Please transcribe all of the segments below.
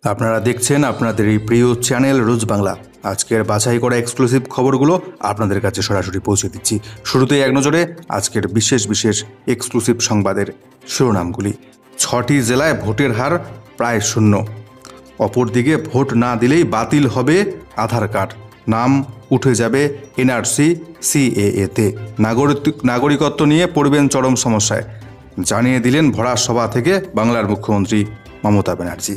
আপনারা দেখছেন আপনাদের এই প্রিয় চ্যানেল রোজ বাংলা। আজকের বাছাই করা এক্সক্লুসিভ খবরগুলো আপনাদের কাছে সরাসরি পৌঁছে দিচ্ছি। শুরুতেই এক নজরে আজকের বিশেষ বিশেষ এক্সক্লুসিভ সংবাদের শিরোনামগুলি। 6টি জেলায় ভোটের হার প্রায় শূন্য। অপরদিকে ভোট না দিলেই বাতিল হবে আধার কার্ড, নাম উঠে যাবে এনআরসি সিএএতে। নাগরিকত্ব নিয়ে পড়বেন চরম সমস্যায়, জানিয়ে দিলেন ভরা সভা থেকে বাংলার মুখ্যমন্ত্রী মমতা ব্যানার্জি।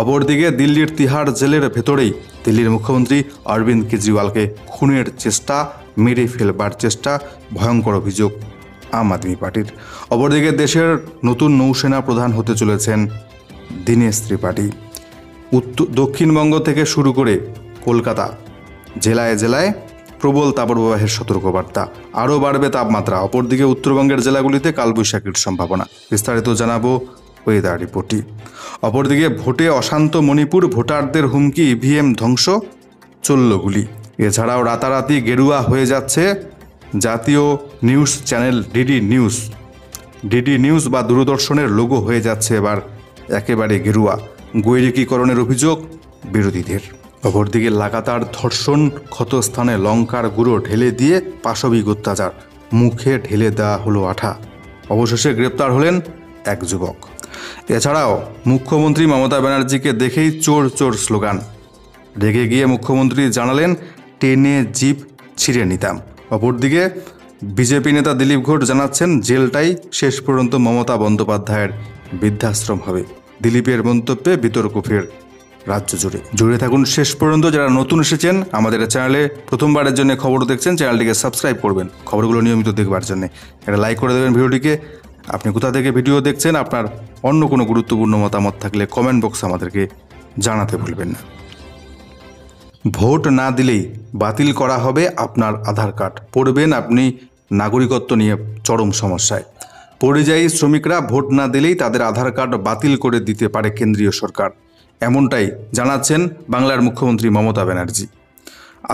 অপরদিকে দিল্লির তিহাড় জেলের ভেতরেই দিল্লির মুখ্যমন্ত্রী অরবিন্দ কেজরিওয়ালকে খুনের চেষ্টা, মেরে ফেলবার চেষ্টা, ভয়ঙ্কর অভিযোগ আম আদমি পার্টির। অপরদিকে দেশের নতুন নৌসেনা প্রধান হতে চলেছেন দীনেশ ত্রিপাঠী। দক্ষিণবঙ্গ থেকে শুরু করে কলকাতা জেলায় জেলায় প্রবল তাপপ্রবাহের সতর্কবার্তা, আরও বাড়বে তাপমাত্রা। অপরদিকে উত্তরবঙ্গের জেলাগুলিতে কালবৈশাখীর সম্ভাবনা। বিস্তারিত জানাবো ওয়েদার রিপোর্টটি। অপরদিকে ভোটে অশান্ত মণিপুর, ভোটারদের হুমকি, ইভিএম ধ্বংস, চলল গুলি। এছাড়াও রাতারাতি গেরুয়া হয়ে যাচ্ছে জাতীয় নিউজ চ্যানেল ডিডি নিউজ বা দূরদর্শনের লোগো হয়ে যাচ্ছে এবার একেবারে গেরুয়া। গৈরিকীকরণের অভিযোগ বিরোধীদের। অপরদিকে লাগাতার ধর্ষণ, ক্ষতস্থানে লঙ্কার গুঁড়ো ঢেলে দিয়ে পাশবিক অত্যাচার, মুখে ঢেলে দেওয়া হলো আঠা। অবশেষে গ্রেপ্তার হলেন এক যুবক। এছাড়াও মুখ্যমন্ত্রী মমতা ব্যানার্জিকে দেখেই চোর চোর স্লোগান। রেগে গিয়ে মুখ্যমন্ত্রী জানালেন, টেনে জিপ ছিঁড়ে নিতাম। অপরদিকে বিজেপি নেতা দিলীপ ঘোষ জানাচ্ছেন, জেলটাই শেষ পর্যন্ত মমতা বন্দ্যোপাধ্যায়ের বৃদ্ধাশ্রম হবে। দিলীপের মন্তব্যে বিতর্ক ফের রাজ্য জুড়ে থাকুন শেষ পর্যন্ত। যারা নতুন এসেছেন আমাদের চ্যানেলে প্রথমবারের জন্য খবর দেখছেন, চ্যানেলটিকে সাবস্ক্রাইব করবেন খবরগুলো নিয়মিত দেখবার জন্য। একটা লাইক করে দেবেন ভিডিওটিকে। আপনি কোথা থেকে ভিডিও দেখছেন, আপনার অন্য কোনো গুরুত্বপূর্ণ মতামত থাকলে কমেন্ট বক্সে আমাদেরকে জানাতে ভুলবেন না। ভোট না দিলেই বাতিল করা হবে আপনার আধার কার্ড, পড়বেন আপনি নাগরিকত্ব নিয়ে চরম সমস্যায়। পরিযায়ী শ্রমিকরা ভোট না দিলেই তাদের আধার কার্ড বাতিল করে দিতে পারে কেন্দ্রীয় সরকার, এমনটাই জানাচ্ছেন বাংলার মুখ্যমন্ত্রী মমতা ব্যানার্জি।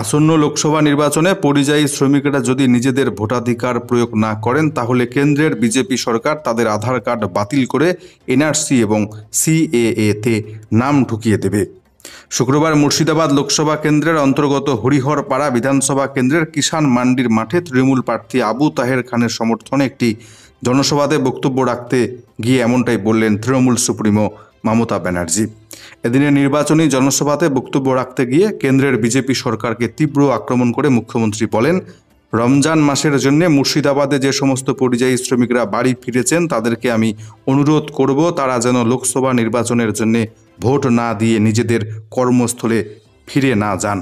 আসন্ন লোকসভা নির্বাচনে পরিযায়ী শ্রমিকরা যদি নিজেদের ভোটাধিকার প্রয়োগ না করেন, তাহলে কেন্দ্রের বিজেপি সরকার তাদের আধার কার্ড বাতিল করে এনআরসি এবং সিএএতে নাম ঢুকিয়ে দেবে। শুক্রবার মুর্শিদাবাদ লোকসভা কেন্দ্রের অন্তর্গত হরিহরপাড়া বিধানসভা কেন্দ্রের কিষাণ মান্ডির মাঠে তৃণমূল প্রার্থী আবু তাহের খানের সমর্থনে একটি জনসভাতে বক্তব্য রাখতে গিয়ে এমনটাই বললেন তৃণমূল সুপ্রিমো মমতা ব্যানার্জি। এদিনের নির্বাচনী জনসভাতে বক্তব্য রাখতে গিয়ে কেন্দ্রের বিজেপি সরকারকে তীব্র আক্রমণ করে মুখ্যমন্ত্রী বলেন, রমজান মাসের জন্য মুর্শিদাবাদে যে সমস্ত পরিযায়ী শ্রমিকরা বাড়ি ফিরেছেন তাদেরকে আমি অনুরোধ করব, তারা যেন লোকসভা নির্বাচনের জন্য ভোট না দিয়ে নিজেদের কর্মস্থলে ফিরে না যান।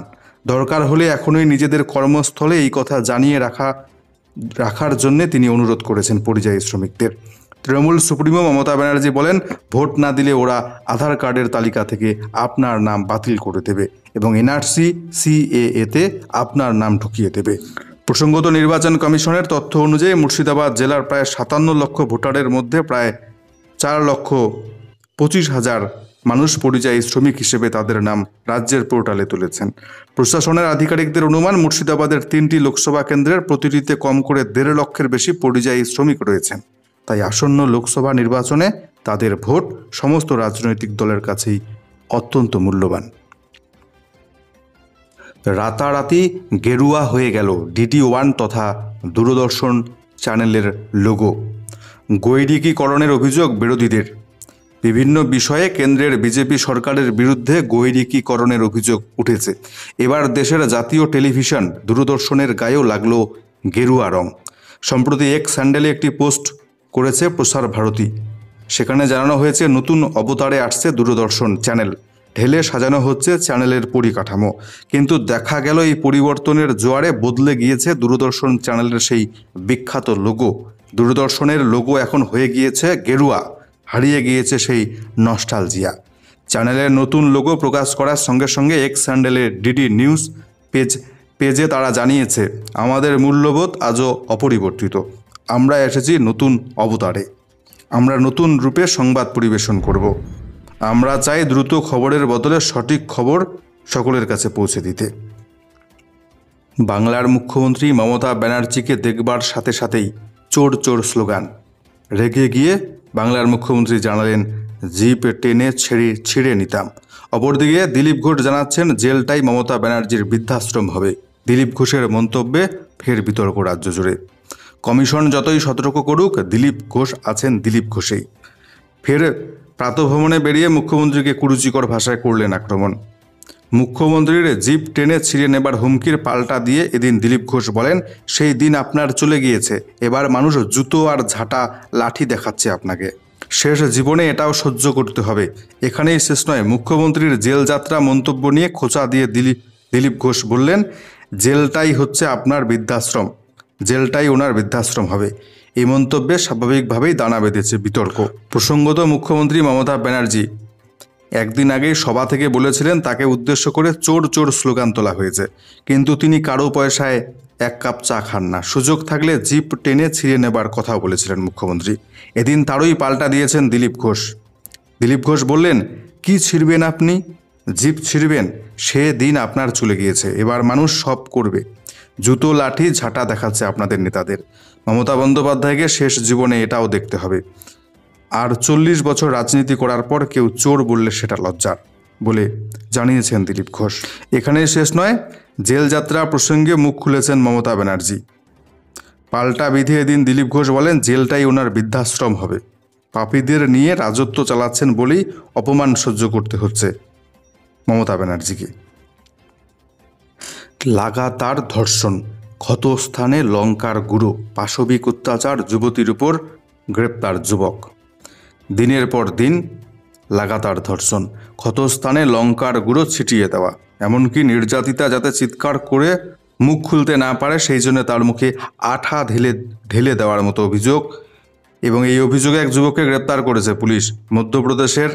দরকার হলে এখনই নিজেদের কর্মস্থলে এই কথা জানিয়ে রাখার জন্যে তিনি অনুরোধ করেছেন পরিযায়ী শ্রমিকদের। তৃণমূল সুপ্রিমো মমতা ব্যানার্জি বলেন, ভোট না দিলে ওরা আধার কার্ডের তালিকা থেকে আপনার নাম বাতিল করে দেবে এবং এনআরসি সিএএতে আপনার নাম ঢুকিয়ে দেবে। প্রসঙ্গত নির্বাচন কমিশনের তথ্য অনুযায়ী মুর্শিদাবাদ জেলার প্রায় 57 লক্ষ ভোটারের মধ্যে প্রায় 4,25,000 মানুষ পরিযায়ী শ্রমিক হিসেবে তাদের নাম রাজ্যের পোর্টালে তুলেছেন। প্রশাসনের আধিকারিকদের অনুমান, মুর্শিদাবাদের 3টি লোকসভা কেন্দ্রের প্রতিটিতে কম করে 1.5 লক্ষের বেশি পরিযায়ী শ্রমিক রয়েছেন। তাই আসন্ন লোকসভা নির্বাচনে তাদের ভোট সমস্ত রাজনৈতিক দলের কাছেই অত্যন্ত মূল্যবান। রাতারাতি গেরুয়া হয়ে গেল DD1 তথা দূরদর্শন চ্যানেলের লোগো। গৈরিকীকরণের অভিযোগ বিরোধীদের। বিভিন্ন বিষয়ে কেন্দ্রের বিজেপি সরকারের বিরুদ্ধে গৈরিকীকরণের অভিযোগ উঠেছে। এবার দেশের জাতীয় টেলিভিশন দূরদর্শনের গায়েও লাগলো গেরুয়া রং। সম্প্রতি এক্স হ্যান্ডেলে একটি পোস্ট করেছে প্রসার ভারতী। সেখানে জানানো হয়েছে, নতুন অবতারে আসছে দূরদর্শন চ্যানেল, ঢেলে সাজানো হচ্ছে চ্যানেলের পরিকাঠামো। কিন্তু দেখা গেল এই পরিবর্তনের জোয়ারে বদলে গিয়েছে দূরদর্শন চ্যানেলের সেই বিখ্যাত লোগো। দূরদর্শনের লোগো এখন হয়ে গিয়েছে গেরুয়া, হারিয়ে গিয়েছে সেই নস্টালজিয়া। চ্যানেলের নতুন লোগো প্রকাশ করার সঙ্গে সঙ্গে এক্স হ্যান্ডেলে ডিডি নিউজ পেজে তারা জানিয়েছে, আমাদের মূল্যবোধ আজও অপরিবর্তিত। আমরা এসেছি নতুন অবতারে, আমরা নতুন রূপে সংবাদ পরিবেশন করব। আমরা চাই দ্রুত খবরের বদলে সঠিক খবর সকলের কাছে পৌঁছে দিতে। বাংলার মুখ্যমন্ত্রী মমতা ব্যানার্জিকে দেখবার সাথে সাথেই চোর চোর স্লোগান। রেগে গিয়ে বাংলার মুখ্যমন্ত্রী জানালেন, জিপ টেনে ছিঁড়ে নিতাম। অপরদিকে দিলীপ ঘোষ জানাচ্ছেন জেলটাই মমতা ব্যানার্জির বৃদ্ধাশ্রম হবে। দিলীপ ঘোষের মন্তব্যে ফের বিতর্ক রাজ্য জুড়ে। কমিশন যতই সতর্ক করুক, দিলীপ ঘোষ আছেন দিলীপ ঘোষেই। ফের প্রাতঃভ্রমণে বেরিয়ে মুখ্যমন্ত্রীকে কুরুচিকর ভাষায় করলেন আক্রমণ। মুখ্যমন্ত্রীর জিপ টেনে ছিঁড়ে নেবার হুমকির পাল্টা দিয়ে এদিন দিলীপ ঘোষ বলেন, সেই দিন আপনার চলে গিয়েছে, এবার মানুষ জুতো আর ঝাঁটা লাঠি দেখাচ্ছে আপনাকে। শেষ জীবনে এটাও সহ্য করতে হবে, এখানেই শেষ নয়। মুখ্যমন্ত্রীর জেল যাত্রা মন্তব্য নিয়ে খোঁচা দিয়ে দিলীপ ঘোষ বললেন, জেলটাই হচ্ছে আপনার বৃদ্ধাশ্রম, জেলটাই ওনার বৃদ্ধাশ্রম হবে। এই মন্তব্যে স্বাভাবিকভাবেই দানা বেঁধেছে বিতর্ক। প্রসঙ্গত মুখ্যমন্ত্রী মমতা ব্যানার্জি একদিন আগেই সভা থেকে বলেছিলেন তাকে উদ্দেশ্য করে চোর চোর স্লোগান তোলা হয়েছে, কিন্তু তিনি কারো পয়সায় এক কাপ চা খান না। সুযোগ থাকলে জিপ টেনে ছিঁড়ে নেবার কথাও বলেছিলেন মুখ্যমন্ত্রী। এদিন তারই পাল্টা দিয়েছেন দিলীপ ঘোষ। দিলীপ ঘোষ বললেন, কি ছিঁড়বেন আপনি? জিপ ছিঁড়বেন? সে দিন আপনার চলে গিয়েছে, এবার মানুষ সব করবে। জুতো লাঠি ঝাঁটা দেখাচ্ছে আপনাদের নেতাদের। মমতা বন্দ্যোপাধ্যায়কে শেষ জীবনে এটাও দেখতে হবে। আর 40 বছর রাজনীতি করার পর কেউ চোর বললে সেটা লজ্জার বলে জানিয়েছেন দিলীপ ঘোষ। এখানেই শেষ নয়, জেল যাত্রা প্রসঙ্গে মুখ খুলেছেন মমতা ব্যানার্জি। পাল্টা বিধি এদিন দিলীপ ঘোষ বলেন, জেলটাই ওনার বৃদ্ধাশ্রম হবে। পাপীদের নিয়ে রাজত্ব চালাচ্ছেন বলেই অপমান সহ্য করতে হচ্ছে মমতা ব্যানার্জিকে। লাগাতার ধর্ষণ, ক্ষতস্থানে লঙ্কার গুঁড়ো, পাশবিক অত্যাচার, যুবতীর উপর গ্রেপ্তার যুবক। দিনের পর দিন লাগাতার ধর্ষণ, ক্ষতস্থানে লঙ্কার গুঁড়ো ছিটিয়ে দেওয়া, এমনকি নির্যাতিতা যাতে চিৎকার করে মুখ খুলতে না পারে সেই জন্য তার মুখে আঠা ঢেলে দেওয়ার মতো অভিযোগ। এবং এই অভিযোগে এক যুবককে গ্রেপ্তার করেছে পুলিশ। মধ্যপ্রদেশের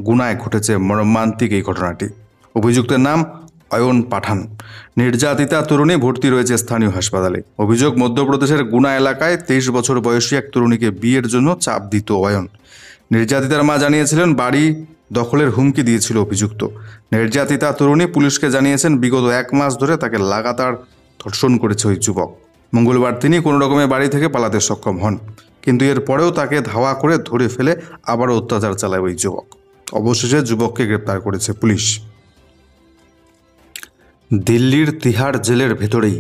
গুনায় ঘটেছে মর্মান্তিক এই ঘটনাটি। অভিযুক্তের নাম অয়ন পাঠান। নির্যাতিতা তরুণী ভর্তি রয়েছে স্থানীয় হাসপাতালে। অভিযোগ, মধ্যপ্রদেশের গুনা এলাকায় 23 বছর বয়সী এক তরুণীকে বিয়ের জন্য চাপ দিত অয়ন। নির্যাতিতার মা জানিয়েছিলেন বাড়ি দখলের হুমকি দিয়েছিল অভিযুক্ত। নির্যাতিতা তরুণী পুলিশকে জানিয়েছেন বিগত 1 মাস ধরে তাকে লাগাতার ধর্ষণ করেছে ওই যুবক। মঙ্গলবার তিনি কোনো রকমে বাড়ি থেকে পালাতে সক্ষম হন, কিন্তু এর পরেও তাকে ধাওয়া করে ধরে ফেলে আবারও অত্যাচার চালায় ওই যুবক। অবশেষে যুবককে গ্রেপ্তার করেছে পুলিশ। দিল্লির তিহার জেলের ভেতরেই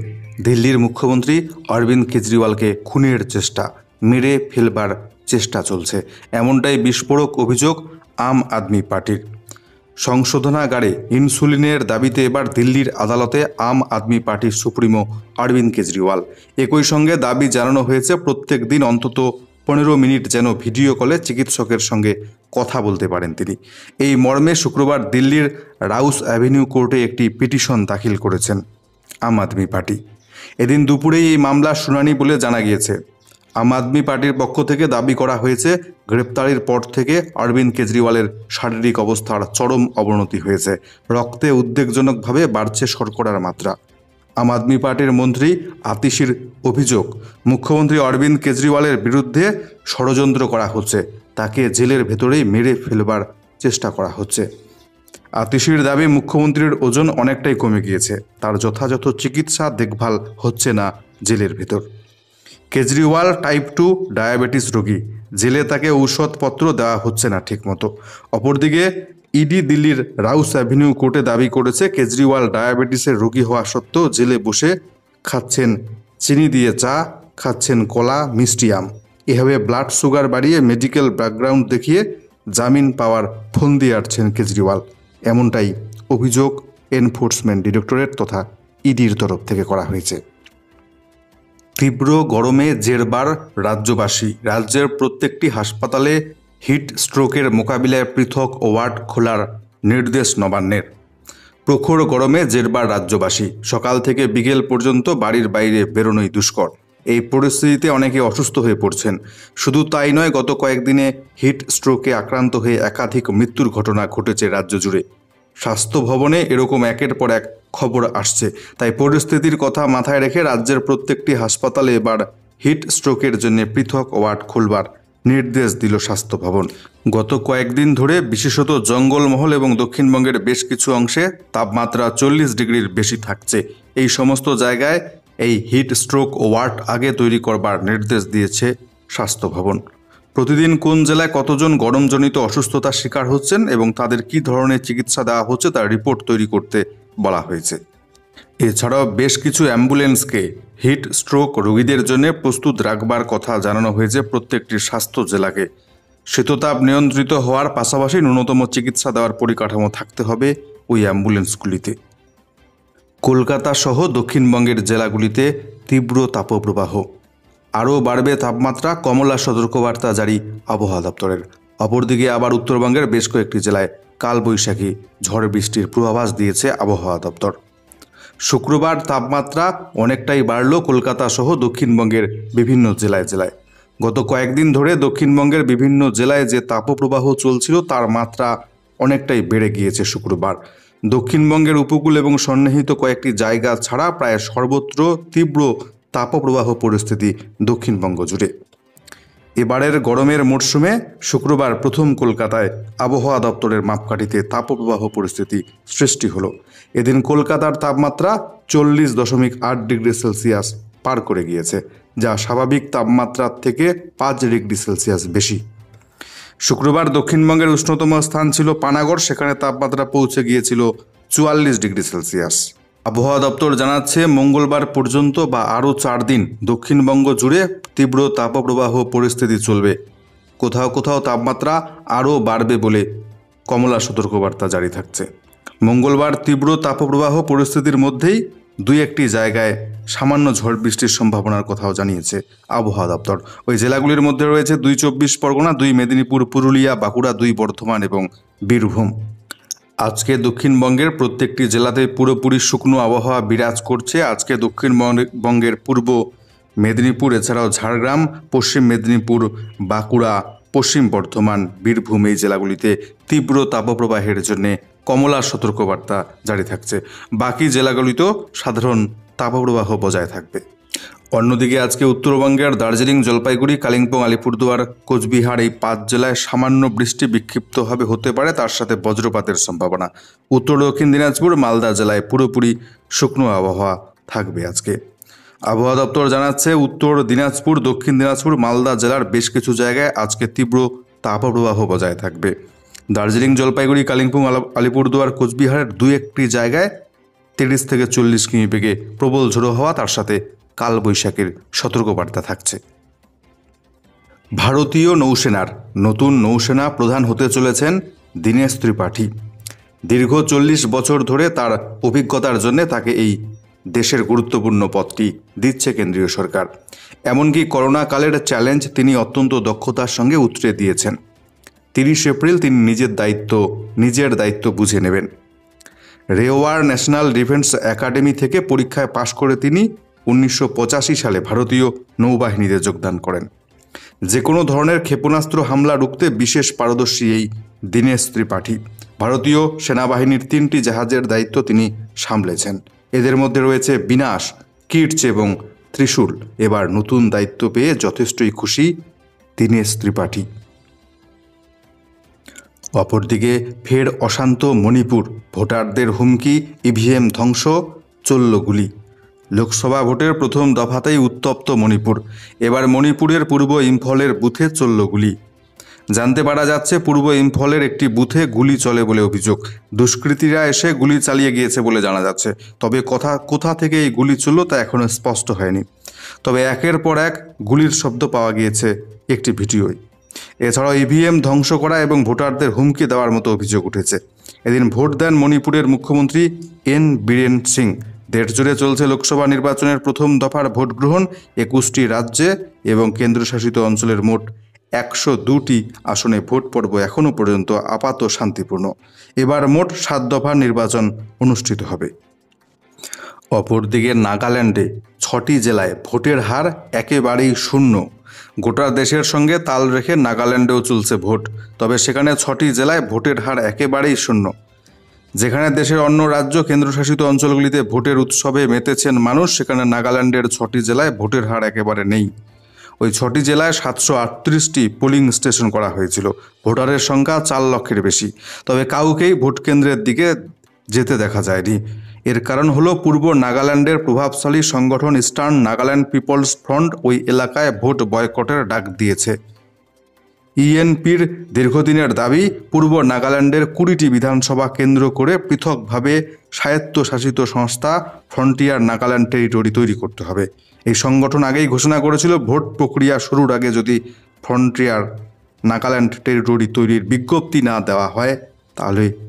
দিল্লির মুখ্যমন্ত্রী অরবিন্দ কেজরিওয়ালকে খুনের চেষ্টা, মেরে ফেলবার চেষ্টা চলছে, এমনটাই বিস্ফোরক অভিযোগ আম আদমি পার্টির। সংশোধনাগারে ইনসুলিনের দাবিতে এবার দিল্লির আদালতে আম আদমি পার্টির সুপ্রিমো অরবিন্দ কেজরিওয়াল। একই সঙ্গে দাবি জানানো হয়েছে প্রত্যেক দিন অন্তত 15 মিনিট যেন ভিডিও কলে চিকিৎসকের সঙ্গে কথা বলতে পারেন তিনি। এই মর্মে শুক্রবার দিল্লির রাউস অ্যাভিনিউ কোর্টে একটি পিটিশন দাখিল করেছেন আম আদমি পার্টি। এদিন দুপুরেই এই মামলার শুনানি বলে জানা গিয়েছে। আম আদমি পার্টির পক্ষ থেকে দাবি করা হয়েছে, গ্রেপ্তারের পর থেকে অরবিন্দ কেজরিওয়ালের শারীরিক অবস্থার চরম অবনতি হয়েছে। রক্তে উদ্বেগজনকভাবে বাড়ছে শর্করার মাত্রা। আম আদমি পার্টির মন্ত্রী আতিশির অভিযোগ, মুখ্যমন্ত্রী অরবিন্দ কেজরিওয়ালের বিরুদ্ধে ষড়যন্ত্র করা হচ্ছে, তাকে জেলের ভেতরেই মেরে ফেলবার চেষ্টা করা হচ্ছে। আতিশির দাবি, মুখ্যমন্ত্রীর ওজন অনেকটাই কমে গিয়েছে, তার যথাযথ চিকিৎসা দেখভাল হচ্ছে না জেলের ভেতর। কেজরিওয়াল টাইপ 2 ডায়াবেটিস রোগী, জেলে তাকে ঔষধপত্র দেওয়া হচ্ছে না ঠিকমতো। অপরদিকে ইডি দিল্লির রাউস অ্যাভিনিউ কোর্টে দাবি করেছে, কেজরিওয়াল ডায়াবেটিসের রোগী হওয়া সত্ত্বেও জেলে বসে খাচ্ছেন চিনি দিয়ে চা, খাচ্ছেন কলা, মিষ্টি আম। এভাবে ব্লাড সুগার বাড়িয়ে মেডিকেল ব্যাকগ্রাউন্ড দেখিয়ে জামিন পাওয়ার ফন্দি আটছেন কেজরিওয়াল, এমনটাই অভিযোগ এনফোর্সমেন্ট ডিরেক্টরেট তথা ইডির তরফ থেকে করা হয়েছে। তীব্র গরমে জেরবার রাজ্যবাসী, রাজ্যের প্রত্যেকটি হাসপাতালে হিট স্ট্রোকের মোকাবিলায় পৃথক ওয়ার্ড খোলার নির্দেশ নবান্নের। প্রখর গরমে জেরবার রাজ্যবাসী, সকাল থেকে বিকেল পর্যন্ত বাড়ির বাইরে বেরোনোই দুষ্কর। এই পরিস্থিতিতে অনেকে অসুস্থ হয়ে পড়ছেন। শুধু তাই নয়, গত কয়েকদিনে হিট স্ট্রোকে আক্রান্ত হয়ে একাধিক মৃত্যুর ঘটনা ঘটেছে রাজ্য জুড়ে। স্বাস্থ্য ভবনে এরকম একের পর এক খবর আসছে। তাই পরিস্থিতির কথা মাথায় রেখে রাজ্যের প্রত্যেকটি হাসপাতালে এবার হিট স্ট্রোকের জন্য পৃথক ওয়ার্ড খুলবার নির্দেশ দিল স্বাস্থ্য ভবন। গত কয়েকদিন ধরে বিশেষত জঙ্গলমহল এবং দক্ষিণবঙ্গের বেশ কিছু অংশে তাপমাত্রা 40 ডিগ্রির বেশি থাকছে। এই সমস্ত জায়গায় এই হিট স্ট্রোক ওয়ার্ড আগে তৈরি করবার নির্দেশ দিয়েছে স্বাস্থ্য ভবন। প্রতিদিন কোন জেলায় কতজন গরমজনিত অসুস্থতার শিকার হচ্ছেন এবং তাদের কী ধরনের চিকিৎসা দেওয়া হচ্ছে তার রিপোর্ট তৈরি করতে বলা হয়েছে। এছাড়াও বেশ কিছু অ্যাম্বুলেন্সকে হিট স্ট্রোক রোগীদের জন্য প্রস্তুত রাখবার কথা জানানো হয়েছে প্রত্যেকটি স্বাস্থ্য জেলাকে। শীততাপ নিয়ন্ত্রিত হওয়ার পাশাপাশি ন্যূনতম চিকিৎসা দেওয়ার পরিকাঠামো থাকতে হবে ওই অ্যাম্বুলেন্সগুলিতে। কলকাতা সহ দক্ষিণবঙ্গের জেলাগুলিতে তীব্র তাপপ্রবাহ, আরও বাড়বে তাপমাত্রা, কমলা সতর্কবার্তা জারি আবহাওয়া দপ্তরের। অপরদিকে আবার উত্তরবঙ্গের বেশ কয়েকটি জেলায় কালবৈশাখী ঝড় বৃষ্টির পূর্বাভাস দিয়েছে আবহাওয়া দপ্তর। শুক্রবার তাপমাত্রা অনেকটাই বাড়ল কলকাতা সহ দক্ষিণবঙ্গের বিভিন্ন জেলায়। গত কয়েকদিন ধরে দক্ষিণবঙ্গের বিভিন্ন জেলায় যে তাপপ্রবাহ চলছিল তার মাত্রা অনেকটাই বেড়ে গিয়েছে শুক্রবার। দক্ষিণবঙ্গের উপকূল এবং সন্নিহিত কয়েকটি জায়গা ছাড়া প্রায় সর্বত্র তীব্র তাপপ্রবাহ পরিস্থিতি দক্ষিণবঙ্গ জুড়ে। এবারের গরমের মরশুমে শুক্রবার প্রথম কলকাতায় আবহাওয়া দপ্তরের মাপকাঠিতে তাপপ্রবাহ পরিস্থিতি সৃষ্টি হলো। এদিন কলকাতার তাপমাত্রা 40.8 ডিগ্রি সেলসিয়াস পার করে গিয়েছে, যা স্বাভাবিক তাপমাত্রার থেকে 5 ডিগ্রি সেলসিয়াস বেশি। শুক্রবার দক্ষিণবঙ্গের উষ্ণতম স্থান ছিল পানাগড়, সেখানে তাপমাত্রা পৌঁছে গিয়েছিল 44 ডিগ্রি সেলসিয়াস। আবহাওয়া দপ্তর জানাচ্ছে মঙ্গলবার পর্যন্ত বা আরও 4 দিন দক্ষিণবঙ্গ জুড়ে তীব্র তাপপ্রবাহ পরিস্থিতি চলবে। কোথাও কোথাও তাপমাত্রা আরও বাড়বে বলে কমলা সতর্কবার্তা জারি থাকছে। মঙ্গলবার তীব্র তাপপ্রবাহ পরিস্থিতির মধ্যেই 2-1টি জায়গায় সামান্য ঝড় বৃষ্টির সম্ভাবনার কথাও জানিয়েছে আবহাওয়া দপ্তর। ওই জেলাগুলির মধ্যে রয়েছে 2 চব্বিশ পরগনা, 2 মেদিনীপুর, পুরুলিয়া, বাঁকুড়া, 2 বর্ধমান এবং বীরভূম। আজকে দক্ষিণবঙ্গের প্রত্যেকটি জেলাতে পুরোপুরি শুকনো আবহাওয়া বিরাজ করছে। আজকে দক্ষিণবঙ্গের পূর্ব মেদিনীপুর, এছাড়াও ঝাড়গ্রাম, পশ্চিম মেদিনীপুর, বাঁকুড়া, পশ্চিম বর্ধমান, বীরভূম এই জেলাগুলিতে তীব্র তাপপ্রবাহের জন্য কমলা সতর্কবার্তা জারি থাকছে। বাকি জেলাগুলিতেও সাধারণ তাপপ্রবাহ বজায় থাকবে। অন্যদিকে আজকে উত্তরবঙ্গের দার্জিলিং, জলপাইগুড়ি, কালিম্পং, আলিপুরদুয়ার, কোচবিহার এই 5 জেলায় সামান্য বৃষ্টি বিক্ষিপ্তভাবে হতে পারে, তার সাথে বজ্রপাতের সম্ভাবনা। উত্তর দক্ষিণ দিনাজপুর, মালদা জেলায় পুরোপুরি শুকনো আবহাওয়া থাকবে আজকে। আবহাওয়া দপ্তর জানাচ্ছে উত্তর দিনাজপুর, দক্ষিণ দিনাজপুর, মালদা জেলার বেশ কিছু জায়গায় আজকে তীব্র তাপপ্রবাহ বজায় থাকবে। দার্জিলিং, জলপাইগুড়ি, কালিম্পং, আলিপুরদুয়ার, কোচবিহারের 2-1টি জায়গায় 30 থেকে 40 কিমি বেগে প্রবল ঝোড়ো হওয়া, তার সাথে কালবৈশাখীর সতর্কবার্তা থাকছে। ভারতীয় নৌসেনার নতুন নৌসেনা প্রধান হতে চলেছেন দীনেশ ত্রিপাঠী। দীর্ঘ 40 বছর ধরে তার অভিজ্ঞতার জন্য তাকে এই দেশের গুরুত্বপূর্ণ পদটি দিচ্ছে কেন্দ্রীয় সরকার। এমনকি করোনাকালের চ্যালেঞ্জ তিনি অত্যন্ত দক্ষতার সঙ্গে উতরে দিয়েছেন। 30 এপ্রিল তিনি নিজের দায়িত্ব বুঝে নেবেন। রেওয়ার ন্যাশনাল ডিফেন্স একাডেমি থেকে পরীক্ষায় পাশ করে তিনি 1985 সালে ভারতীয় নৌবাহিনীতে যোগদান করেন। যে কোনো ধরনের ক্ষেপণাস্ত্র হামলা রুখতে বিশেষ পারদর্শী এই দীনেশ ত্রিপাঠী। ভারতীয় সেনাবাহিনীর 3টি জাহাজের দায়িত্ব তিনি সামলেছেন। এদের মধ্যে রয়েছে বিনাশ, কিটস এবং ত্রিশূল। এবার নতুন দায়িত্ব পেয়ে যথেষ্টই খুশি দীনেশ ত্রিপাঠী। অপরদিকে ফের অশান্ত মণিপুর, ভোটারদের হুমকি, ইভিএম ধ্বংস, চলল গুলি। লোকসভা ভোটের প্রথম দফাতেই উত্তপ্ত মণিপুর। এবার মণিপুরের পূর্ব ইম্ফলের বুথে চলল গুলি। জানতে পারা যাচ্ছে পূর্ব ইম্ফলের একটি বুথে গুলি চলে বলে অভিযোগ। দুষ্কৃতীরা এসে গুলি চালিয়ে গিয়েছে বলে জানা যাচ্ছে। তবে কোথা থেকে এই গুলি চলল তা এখনও স্পষ্ট হয়নি। তবে একের পর এক গুলির শব্দ পাওয়া গিয়েছে একটি ভিডিওয়। এছাড়াও ইভিএম ধ্বংস করা এবং ভোটারদের হুমকি দেওয়ার মতো অভিযোগ উঠেছে। এদিন ভোট দেন মণিপুরের মুখ্যমন্ত্রী এন বীরেন সিং। দেশ জুড়ে চলছে লোকসভা নির্বাচনের প্রথম দফার ভোট গ্রহণ। 21টি রাজ্যে এবং কেন্দ্রশাসিত অঞ্চলের মোট 102টি আসনে ভোট পর্ব এখনও পর্যন্ত আপাত শান্তিপূর্ণ। এবার মোট 7 দফার নির্বাচন অনুষ্ঠিত হবে। অপরদিকে নাগাল্যান্ডে 6টি জেলায় ভোটের হার একেবারেই শূন্য। গোটা দেশের সঙ্গে তাল রেখে নাগাল্যান্ডেও চলছে ভোট, তবে সেখানে 6টি জেলায় ভোটের হার একেবারেই শূন্য। যেখানে দেশের অন্য রাজ্য কেন্দ্রশাসিত অঞ্চলগুলিতে ভোটের উৎসবে মেতেছেন মানুষ, সেখানে নাগাল্যান্ডের 6টি জেলায় ভোটের হার একেবারে নেই। ওই 6টি জেলায় 738টি পোলিং স্টেশন করা হয়েছিল। ভোটারের সংখ্যা 4 লক্ষের বেশি, তবে কাউকেই ভোট কেন্দ্রের দিকে যেতে দেখা যায়নি। এর কারণ হলো পূর্ব নাগাল্যান্ডের প্রভাবশালী সংগঠন ইস্টার্ন নাগাল্যান্ড পিপলস ফ্রন্ট ওই এলাকায় ভোট বয়কটের ডাক দিয়েছে। ইএনপির দীর্ঘদিনের দাবি পূর্ব নাগাল্যান্ডের 20টি বিধানসভা কেন্দ্র করে পৃথকভাবে স্বায়ত্তশাসিত সংস্থা ফ্রন্টিয়ার নাগাল্যান্ড টেরিটরি তৈরি করতে হবে। এই সংগঠন আগেই ঘোষণা করেছিল ভোট প্রক্রিয়া শুরুর আগে যদি ফ্রন্টিয়ার নাগাল্যান্ড টেরিটরি তৈরির বিজ্ঞপ্তি না দেওয়া হয়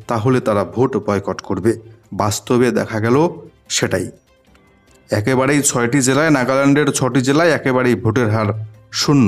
তাহলে তারা ভোট বয়কট করবে। বাস্তবে দেখা গেল সেটাই। একেবারেই 6টি জেলায়, নাগাল্যান্ডের 6টি জেলায় একেবারেই ভোটের হার শূন্য।